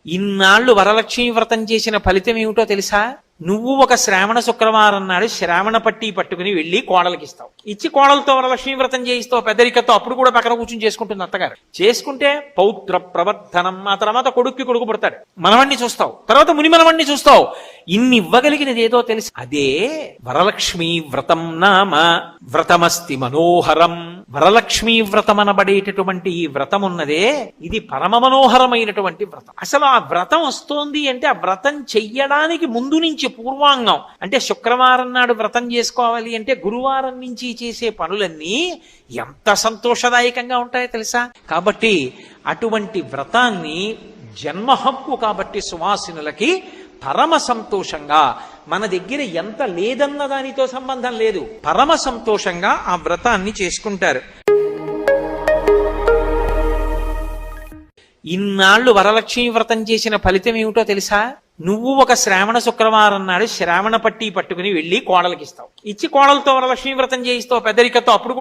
ఇన్నాళ్లు వరలక్ష్మీ వ్రతం చేసిన ఫలితం ఏమిటో తెలుసా? నువ్వు ఒక శ్రావణ శుక్రవారం నాడు శ్రావణ పట్టి పట్టుకుని వెళ్ళి కోడలికి ఇస్తావు. ఇచ్చి కోడలతో వరలక్ష్మీ వ్రతం చేయిస్తావు పెద్దరికతో. అప్పుడు కూడా పక్కన కూర్చొని చేసుకుంటుంది అత్తగారు. చేసుకుంటే పౌత్ర ప్రవర్ధనం, ఆ తర్వాత కొడుక్కి కొడుకు పుడతాడు, మనవణ్ణి చూస్తావు, తర్వాత ముని మనవణ్ణి చూస్తావు. ఇన్ని ఇవ్వగలిగినది ఏదో తెలుసు, అదే వరలక్ష్మీ వ్రతం నామ వ్రతమస్తి మనోహరం. వరలక్ష్మీ వ్రతం అనబడేటటువంటి ఈ వ్రతం ఉన్నదే, ఇది పరమ మనోహరమైనటువంటి వ్రతం. అసలు ఆ వ్రతం వస్తోంది అంటే ఆ వ్రతం చెయ్యడానికి ముందు నుంచి పూర్వాంగం, అంటే శుక్రవారం నాడు వ్రతం చేసుకోవాలి అంటే గురువారం నుంచి చేసే పనులన్నీ ఎంత సంతోషదాయకంగా ఉంటాయో తెలుసా? కాబట్టి అటువంటి వ్రతాన్ని జన్మ హక్కు కాబట్టి సువాసినులకి పరమ సంతోషంగా, మన దగ్గర ఎంత లేదన్న దానితో సంబంధం లేదు, పరమ సంతోషంగా ఆ వ్రతాన్ని చేసుకుంటారు. ఇన్నాళ్లు వరలక్ష్మీ వ్రతం చేసిన ఫలితం ఏమిటో తెలుసా? నువ్వు ఒక శ్రావణ శుక్రవారం నాడు శ్రావణ పట్టి పట్టుకుని వెళ్ళి కోడలికి ఇస్తావు. ఇచ్చి కోడలతో వరలక్ష్మీ వ్రతం చేయిస్తావు పెద్దరికతో. అప్పుడు